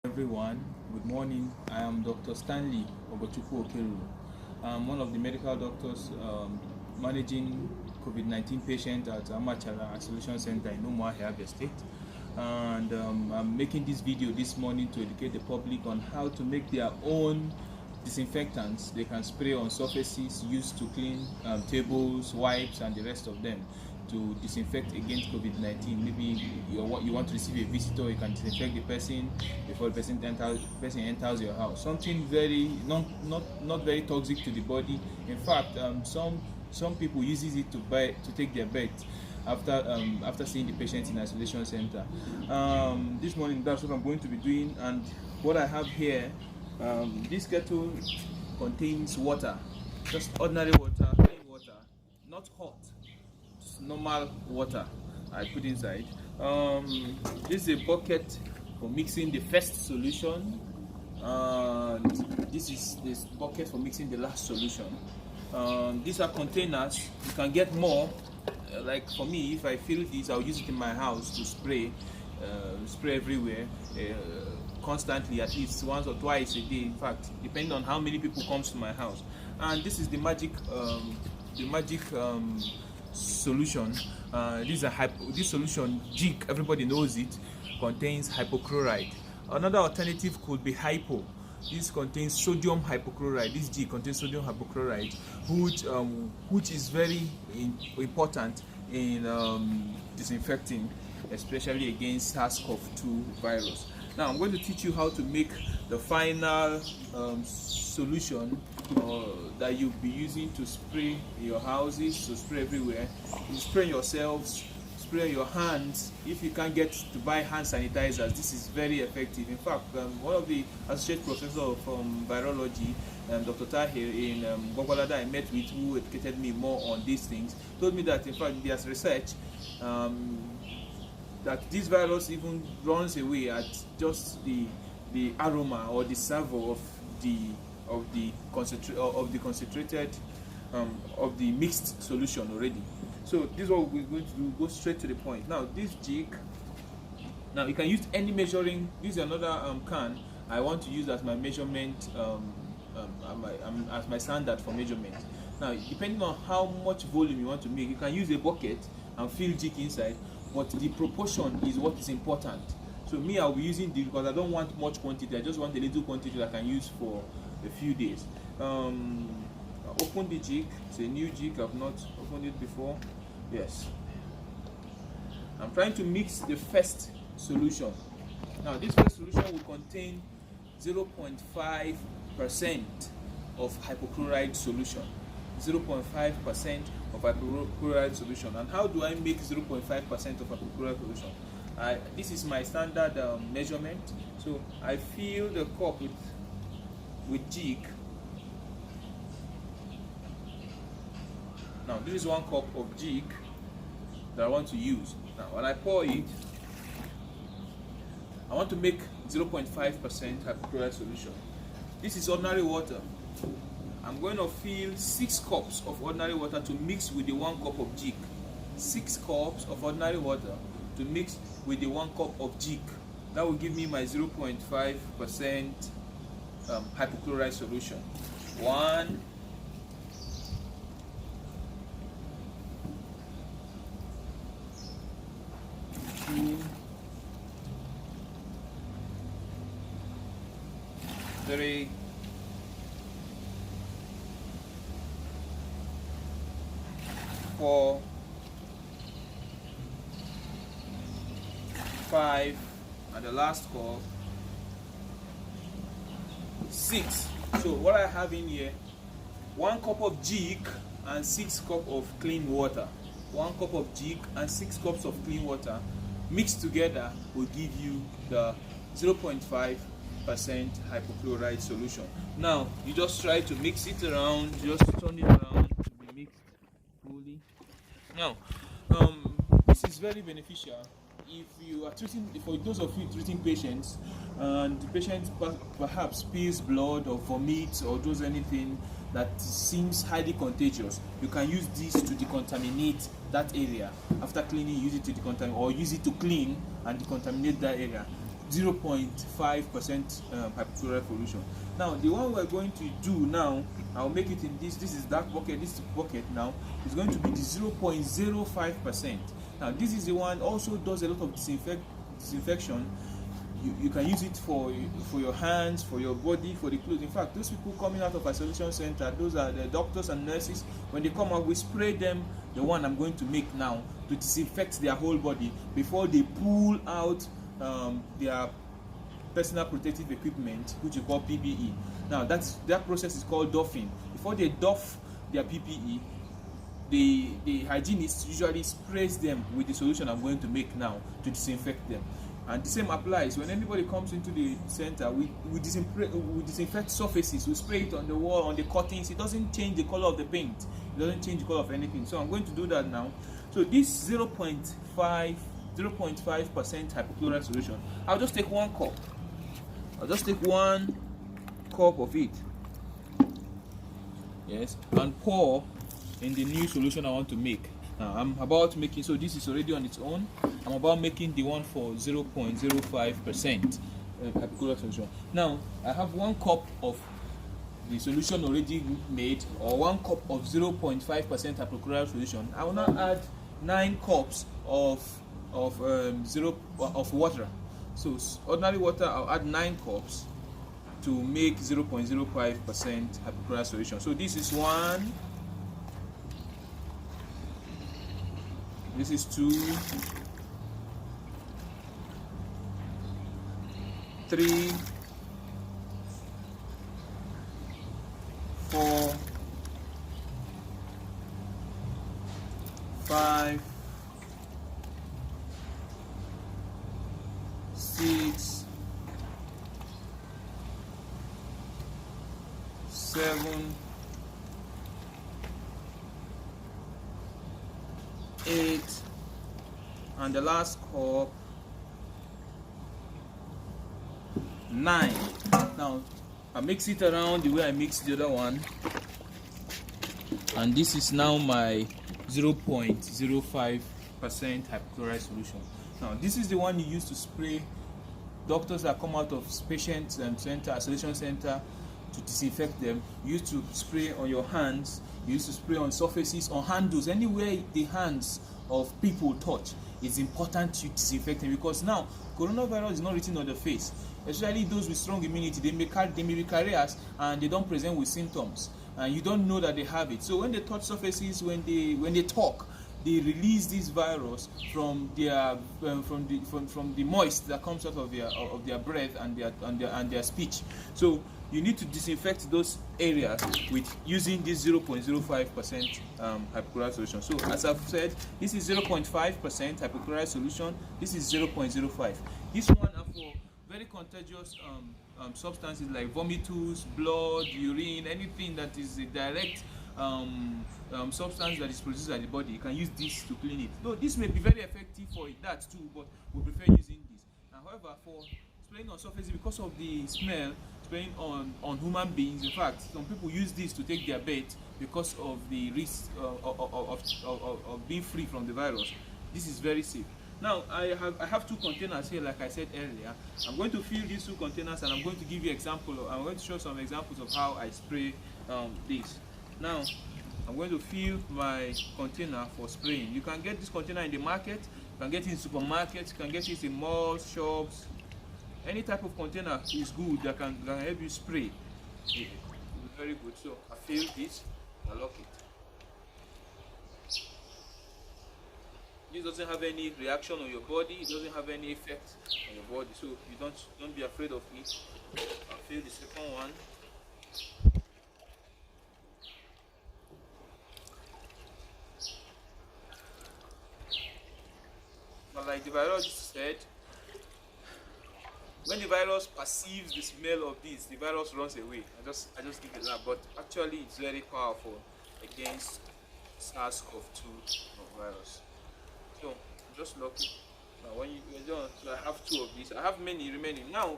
Everyone, good morning. I am Dr. Stanley Ogochukwu Okerulu. I'm one of the medical doctors managing COVID-19 patients at Amachala Isolation Center in Umuahia, Abia State. And I'm making this video this morning to educate the public on how to make their own disinfectants they can spray on surfaces used to clean tables, wipes, and the rest of them to disinfect against COVID-19. Maybe you want to receive a visitor, you can disinfect the person before the person enters your house. Something very not very toxic to the body. In fact, some people uses it to take their bed after seeing the patient in isolation center. This morning, that's what I'm going to be doing, and what I have here. This kettle contains water, just ordinary water, plain water, not hot, just normal water I put inside. This is a bucket for mixing the first solution, and this is this bucket for mixing the last solution. These are containers. You can get more. Like for me, if I fill this, I'll use it in my house to spray everywhere. Constantly, at least once or twice a day, in fact, depending on how many people comes to my house. And this is the magic solution. This solution, jig, everybody knows it, contains hypochloride. Another alternative could be hypo. This contains sodium hypochloride. This jig contains sodium hypochloride, which is very important in disinfecting, especially against SARS-CoV-2 virus. Now I'm going to teach you how to make the final solution that you'll be using to spray your houses, to spray everywhere. You spray yourselves, spray your hands. If you can't get to buy hand sanitizers, this is very effective. In fact, one of the associate professors from virology, Dr. Tahir in Gwagwalada I met with, who educated me more on these things, told me that in fact there's research that this virus even runs away at just the aroma or the savour of the concentrated of the mixed solution already. So this is what we're going to do. Go straight to the point. Now this jig. Now you can use any measuring. This is another can I want to use as my measurement, as my standard for measurement. Now depending on how much volume you want to make, you can use a bucket and fill jig inside. But the proportion is what is important. So me, I'll be using this because I don't want much quantity. I just want a little quantity that I can use for a few days. Open the jig. It's a new jig. I've not opened it before. Yes. I'm trying to mix the first solution. Now this first solution will contain 0.5% of hypochlorite solution. 0.5% of hypochlorite solution. And how do I make 0.5% of hypochlorite solution? This is my standard measurement. So I fill the cup with jig. Now this is 1 cup of jig that I want to use. Now when I pour it, I want to make 0.5% hypochlorite solution. This is ordinary water. I'm going to fill 6 cups of ordinary water to mix with the 1 cup of jig. 6 cups of ordinary water to mix with the 1 cup of jig. That will give me my 0.5% hypochlorite solution. 1, 2, 3, 4, 5, and the last cup, 6. So what I have in here, 1 cup of jig and 6 cups of clean water. 1 cup of jig and 6 cups of clean water mixed together will give you the 0.5% hypochlorite solution. Now you just try to mix it around, just turn it around to be mixed fully. Now this is very beneficial if you are treating, for those of you treating patients and the patient perhaps spills blood or vomits or does anything that seems highly contagious. You can use this to decontaminate that area. After cleaning, use it to decontaminate, or use it to clean and decontaminate that area. 0.5% hypochlorite solution. Now the one we're going to do now, I'll make it in this is dark bucket, this bucket now is going to be the 0.05%. now this is the one also does a lot of disinfection. You can use it for your hands, for your body, for the clothes. In fact, those people coming out of isolation center, those are the doctors and nurses. When they come out, we spray them the one I'm going to make now to disinfect their whole body before they pull out their personal protective equipment, which you call PPE. Now that process is called doffing. Before they doff their PPE, the hygienist usually sprays them with the solution I'm going to make now to disinfect them. And the same applies when anybody comes into the center. We disinfect surfaces. We spray it on the wall, on the curtains. It doesn't change the color of the paint. It doesn't change the color of anything. So I'm going to do that now. So this 0.5% hypochlorite solution, I'll just take 1 cup. I'll just take 1 cup of it. Yes, and pour in the new solution I want to make. Now I'm about making, so this is already on its own. I'm about making the one for 0.05% hypochlorite solution. Now I have 1 cup of the solution already made, or 1 cup of 0.5% hypochlorite solution. I will now add 9 cups of water. So ordinary water, I'll add 9 cups to make 0.05% hypochlorite solution. So this is 1. This is 2, 3, 4, 5, 6, 7, 8, and the last cup 9. Now I mix it around the way I mixed the other one, and this is now my 0.05% hypochlorite solution. Now this is the one you use to spray doctors that come out of patient center, isolation center, to disinfect them. You used to spray on your hands, you used to spray on surfaces, on handles, anywhere the hands of people touch. It's important to disinfect them, because now coronavirus is not written on the face. Especially those with strong immunity, they may be carriers and they don't present with symptoms, and you don't know that they have it. So when they touch surfaces, when they talk, they release this virus from their from the moist that comes out of their breath and their speech. So you need to disinfect those areas with using this 0.05% hypochlorite solution. So as I've said, this is 0.5% hypochlorite solution. This is 0.05. This one are for very contagious substances like vomitus, blood, urine, anything that is a direct substance that is produced by the body. You can use this to clean it. Though this may be very effective for that too, but we prefer using this. However, for spraying on surfaces, because of the smell, spraying on human beings, in fact, some people use this to take their bath because of the risk of being free from the virus. This is very safe. Now I have 2 containers here, like I said earlier. I'm going to fill these 2 containers, and I'm going to give you I'm going to show some examples of how I spray this. Now I'm going to fill my container for spraying. You can get this container in the market, you can get it in supermarkets, you can get it in malls, shops. Any type of container is good that can help you spray. It's very good. So I fill this, I lock it. This doesn't have any reaction on your body, it doesn't have any effect on your body, so you don't be afraid of it. I'll fill the second one. But like the virologist said, when the virus perceives the smell of this, the virus runs away. I just give it that, but actually it's very powerful against SARS-CoV-2 virus. So just lock it. Now when you're done, so I have 2 of these. I have many remaining. Now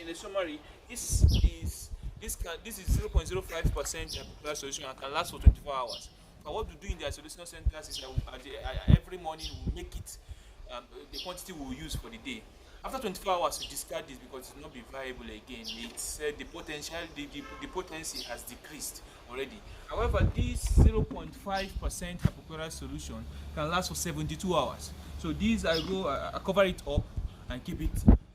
in a summary, this is 0.05% hypochlorite solution and can last for 24 hours. But what we do in the isolation centers is that every morning we make it the quantity we will use for the day. After 24 hours, you discard this because it will not be viable again. It's the potency has decreased already. However, this 0.5% hypochlorite solution can last for 72 hours. So these I cover it up and keep it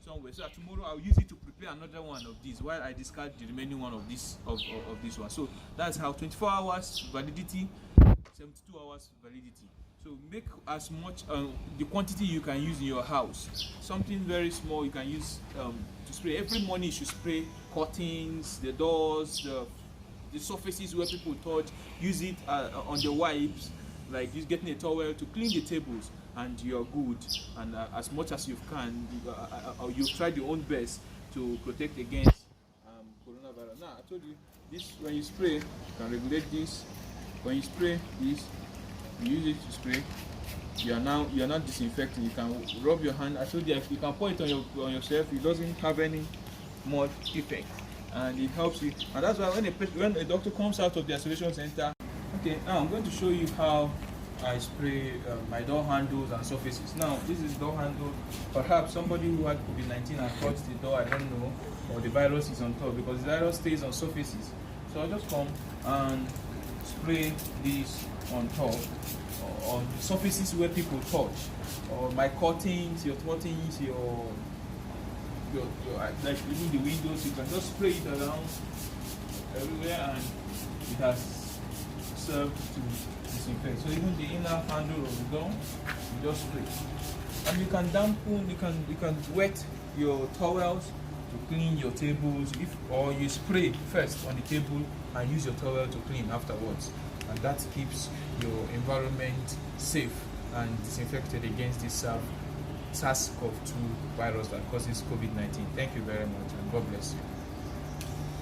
somewhere. So that tomorrow I'll use it to prepare another one of these while I discard the remaining one of this one. So that's how 24 hours validity, 72 hours validity. So make as much the quantity you can use in your house. Something very small you can use to spray. Every morning you should spray curtains, the doors, the surfaces where people touch. Use it on the wipes, like just getting a towel to clean the tables, and you're good. And as much as you can, you've tried your own best to protect against coronavirus. Now I told you this, when you spray, you can regulate this. When you spray this, you use it to spray. You are not disinfecting. You can rub your hand. I told you you can pour it on yourself. It doesn't have any mud effect, and it helps you. And that's why when a doctor comes out of the isolation center, okay, now I'm going to show you how I spray my door handles and surfaces. Now this is door handle. Perhaps somebody who had COVID-19 and touched the door, I don't know, or the virus is on top, because the virus stays on surfaces. So I just come and spray this on top, or on surfaces where people touch, or my curtains, your like even the windows. You can just spray it around everywhere, and it has served to disinfect. So even the inner handle of the door, you just spray. And you can dampen, you can wet your towels to clean your tables, or you spray first on the table and use your towel to clean afterwards. And that keeps your environment safe and disinfected against this SARS-CoV-2 virus that causes COVID-19. Thank you very much, and God bless you.